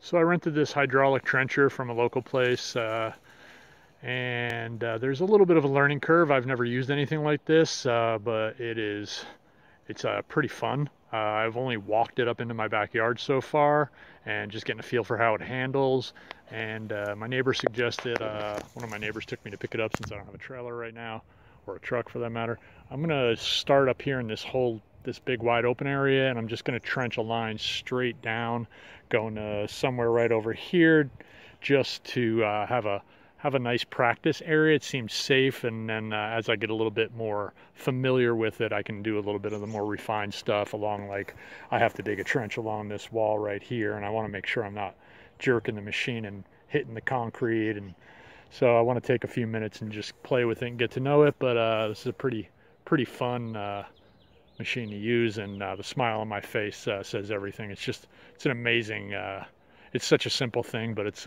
So I rented this hydraulic trencher from a local place, and there's a little bit of a learning curve. I've never used anything like this, but it's pretty fun. I've only walked it up into my backyard so far, and just getting a feel for how it handles. And my neighbor suggested, one of my neighbors took me to pick it up since I don't have a trailer right now, or a truck for that matter. I'm gonna start up here in this big wide open area, and I'm just gonna trench a line straight down, going somewhere right over here, just to have a nice practice area. It seems safe, and then as I get a little bit more familiar with it, I can do a little bit of the more refined stuff along, like I have to dig a trench along this wall right here, and I want to make sure I'm not jerking the machine and hitting the concrete. And so I want to take a few minutes and just play with it and get to know it. But this is a pretty fun machine to use, and the smile on my face says everything. It's an amazing, it's such a simple thing, but it's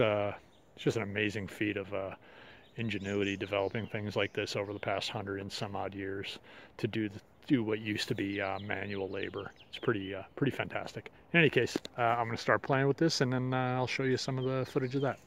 just an amazing feat of ingenuity developing things like this over the past 100 and some odd years to do what used to be manual labor. It's pretty fantastic. In any case, I'm going to start playing with this, and then I'll show you some of the footage of that.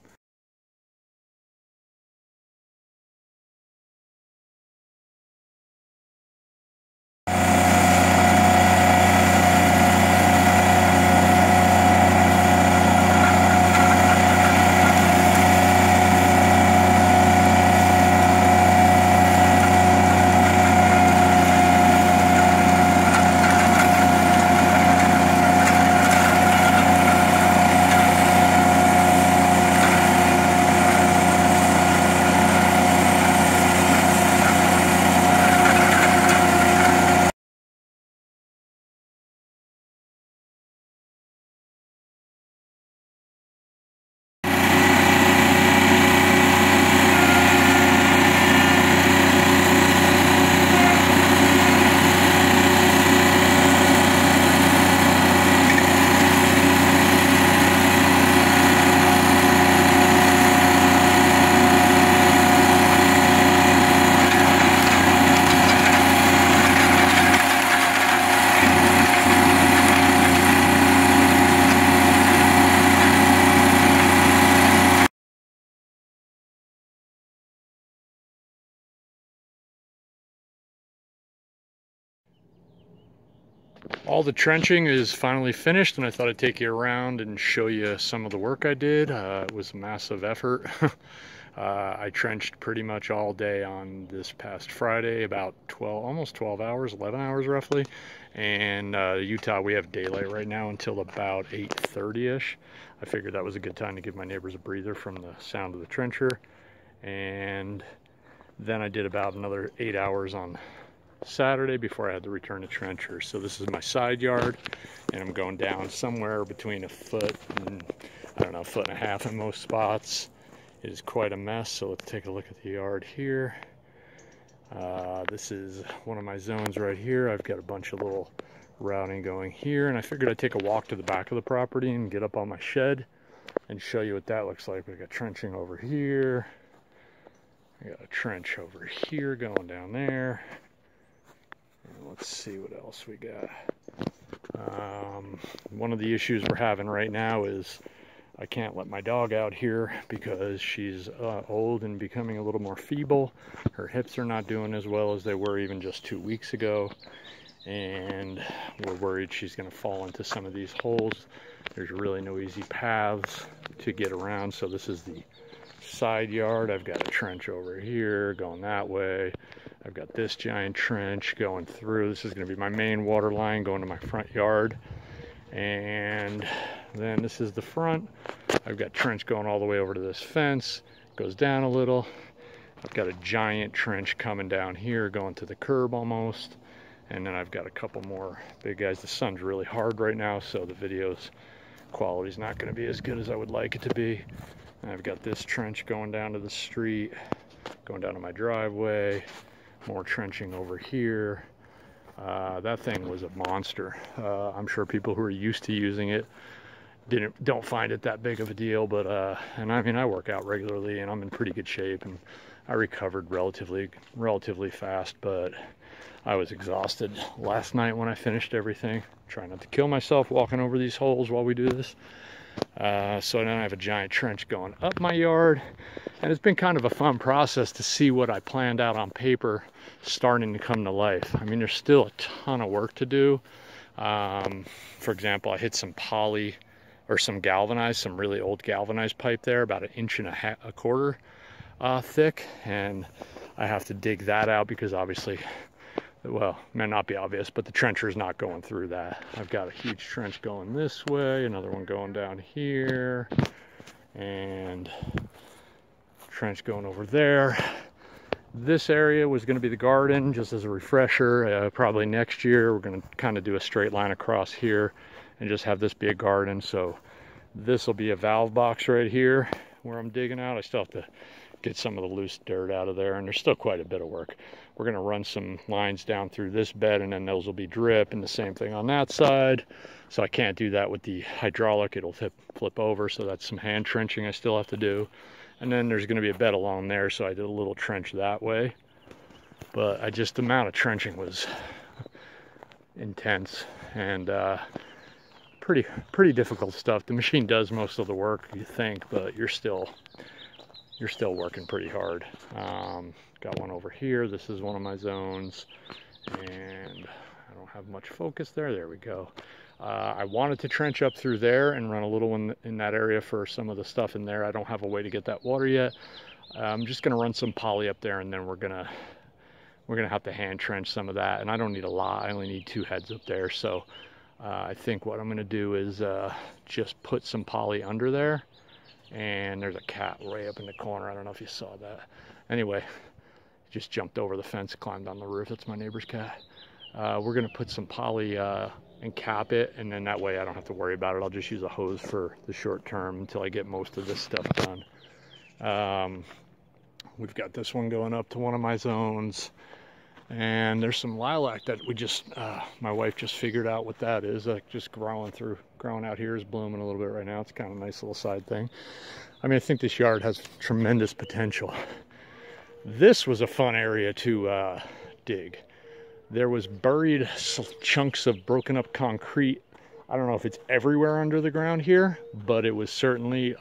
All the trenching is finally finished, and I thought I'd take you around and show you some of the work I did. It was a massive effort. I trenched pretty much all day on this past Friday, about almost 12 hours, 11 hours roughly. And Utah, we have daylight right now until about 8:30-ish. I figured that was a good time to give my neighbors a breather from the sound of the trencher. And then I did about another 8 hours on Saturday before I had to return to trencher. So this is my side yard, and I'm going down somewhere between a foot and, I don't know, a foot and a half in most spots. It is quite a mess, so let's take a look at the yard here. This is one of my zones right here. I've got a bunch of little routing going here, and I figured I'd take a walk to the back of the property and get up on my shed and show you what that looks like. We got trenching over here. I got a trench over here going down there. Let's see what else we got. One of the issues we're having right now is I can't let my dog out here because she's old and becoming a little more feeble. Her hips are not doing as well as they were even just 2 weeks ago, and we're worried she's going to fall into some of these holes. There's really no easy paths to get around, so this is the side yard. I've got a trench over here going that way. I've got this giant trench going through. This is going to be my main water line going to my front yard. And then this is the front. I've got trench going all the way over to this fence. Goes down a little. I've got a giant trench coming down here going to the curb almost. And then I've got a couple more big guys. The sun's really hard right now, so the video's quality is not going to be as good as I would like it to be. And I've got this trench going down to the street, going down to my driveway. More trenching over here. That thing was a monster. I'm sure people who are used to using it don't find it that big of a deal, but and I mean, I work out regularly and I'm in pretty good shape, and I recovered relatively fast, but I was exhausted last night when I finished everything. Trying not to kill myself walking over these holes while we do this. So then I have a giant trench going up my yard, and it's been kind of a fun process to see what I planned out on paper starting to come to life. I mean, there's still a ton of work to do. For example, I hit some poly or some galvanized, some really old galvanized pipe there, about 1.25 inches thick, and I have to dig that out because obviously, well, it may not be obvious, but the trencher is not going through that. I've got a huge trench going this way, another one going down here, and trench going over there. This area was going to be the garden, just as a refresher. Probably next year we're going to kind of do a straight line across here and just have this be a garden. So this will be a valve box right here where I'm digging out. I still have to get some of the loose dirt out of there, and there's still quite a bit of work. We're going to run some lines down through this bed, and then those will be drip, and the same thing on that side. So I can't do that with the hydraulic. It'll flip over, so that's some hand trenching I still have to do. And then there's going to be a bed along there, so I did a little trench that way. But the amount of trenching was intense and pretty difficult stuff. The machine does most of the work, you think, but you're still working pretty hard. Got one over here. This is one of my zones, and I don't have much focus there. There we go. I wanted to trench up through there and run a little one in that area for some of the stuff in there. I don't have a way to get that water yet. I'm just gonna run some poly up there, and then we're gonna have to hand trench some of that. And I don't need a lot. I only need 2 heads up there. So I think what I'm gonna do is just put some poly under there. And there's a cat way up in the corner. I don't know if you saw that. Anyway, just jumped over the fence, climbed on the roof. That's my neighbor's cat. We're gonna put some poly and cap it, and then that way I don't have to worry about it. I'll just use a hose for the short term until I get most of this stuff done. We've got this one going up to one of my zones, and there's some lilac that we just my wife just figured out what that is. Just growing out here, is blooming a little bit right now. It's kind of a nice little side thing. I mean, I think this yard has tremendous potential. This was a fun area to dig. There was buried chunks of broken up concrete. I don't know if it's everywhere under the ground here, but it was certainly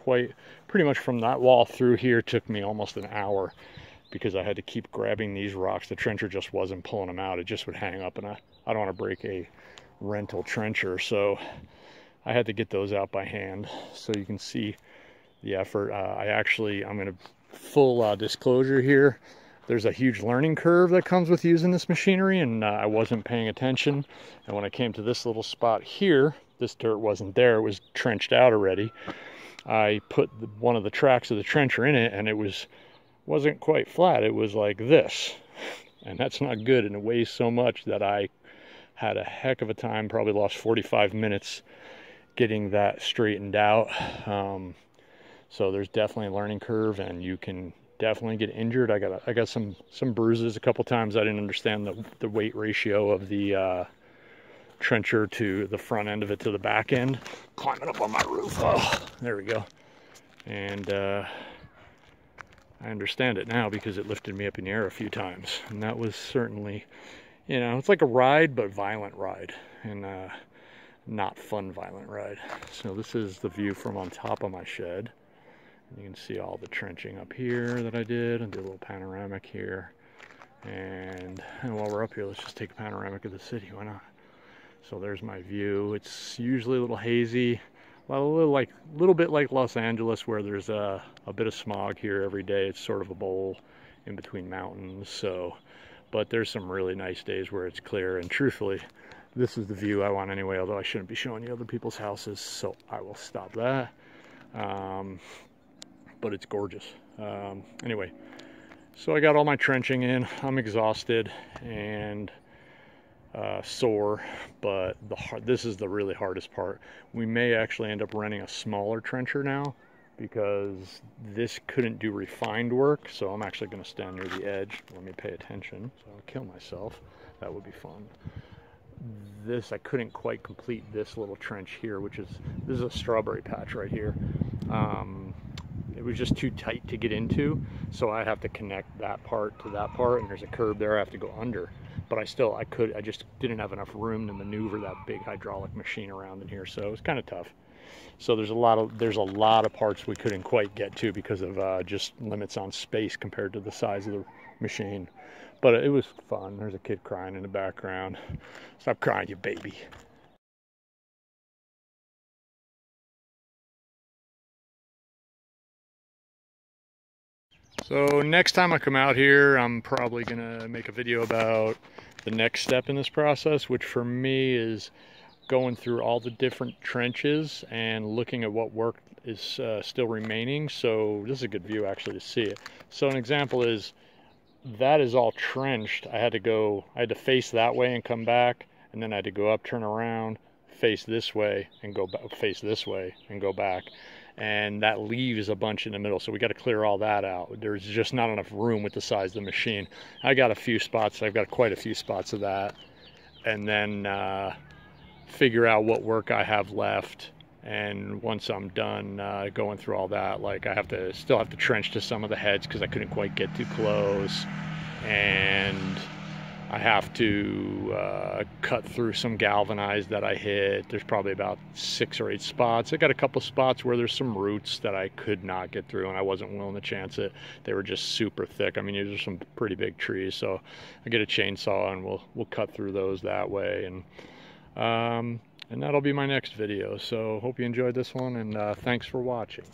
pretty much from that wall through here. Took me almost an hour because I had to keep grabbing these rocks. The trencher just wasn't pulling them out. It just would hang up, and I don't want to break a rental trencher, so I had to get those out by hand. So you can see the effort. I'm going to full disclosure here. There's a huge learning curve that comes with using this machinery, and I wasn't paying attention. And when I came to this little spot here, this dirt wasn't there. It was trenched out already. I put one of the tracks of the trencher in it, and it wasn't quite flat. It was like this, and that's not good, and it weighs so much that I had a heck of a time, probably lost 45 minutes getting that straightened out. So there's definitely a learning curve, and you can definitely get injured. I got some bruises a couple times. I didn't understand the weight ratio of the trencher to the front end of it to the back end. Climbing up on my roof. Oh, there we go. And I understand it now because it lifted me up in the air a few times, and that was certainly, it's like a ride, but violent ride, and not fun violent ride. So this is the view from on top of my shed. You can see all the trenching up here that I did. I did a little panoramic here. And while we're up here, let's just take a panoramic of the city. Why not? So there's my view. It's usually a little hazy, a little bit like Los Angeles, where there's a bit of smog here every day. It's sort of a bowl in between mountains. So, but there's some really nice days where it's clear. And truthfully, this is the view I want anyway, although I shouldn't be showing you other people's houses, so I will stop that. But it's gorgeous. Anyway, so I got all my trenching in. I'm exhausted and sore, but this is the really hardest part. We may actually end up renting a smaller trencher now because this couldn't do refined work, so I'm actually going to stand near the edge. Let me pay attention, so I'll kill myself. That would be fun. I couldn't quite complete this little trench here, this is a strawberry patch right here. It was just too tight to get into, so I have to connect that part to that part, and there's a curb there I have to go under. But I just didn't have enough room to maneuver that big hydraulic machine around in here, so it was kind of tough. So there's a lot of parts we couldn't quite get to because of just limits on space compared to the size of the machine. But it was fun. There's a kid crying in the background. Stop crying, you baby. So next time I come out here, I'm probably gonna make a video about the next step in this process, which for me is going through all the different trenches and looking at what work is still remaining. So this is a good view actually to see it. So an example is that is all trenched. I had to face that way and come back, and then I had to go up, turn around, face this way and go back, face this way and go back. And that leaves a bunch in the middle, so we got to clear all that out. There's just not enough room with the size of the machine. I got a few spots. I've got quite a few spots of that, and then figure out what work I have left. And once I'm done going through all that, like I still have to trench to some of the heads because I couldn't quite get too close, and I have to cut through some galvanized that I hit. There's probably about 6 or 8 spots. I got a couple spots where there's some roots that I could not get through, and I wasn't willing to chance it. They were just super thick. I mean, these are some pretty big trees, so I get a chainsaw and we'll cut through those that way. And that'll be my next video. So hope you enjoyed this one, and thanks for watching.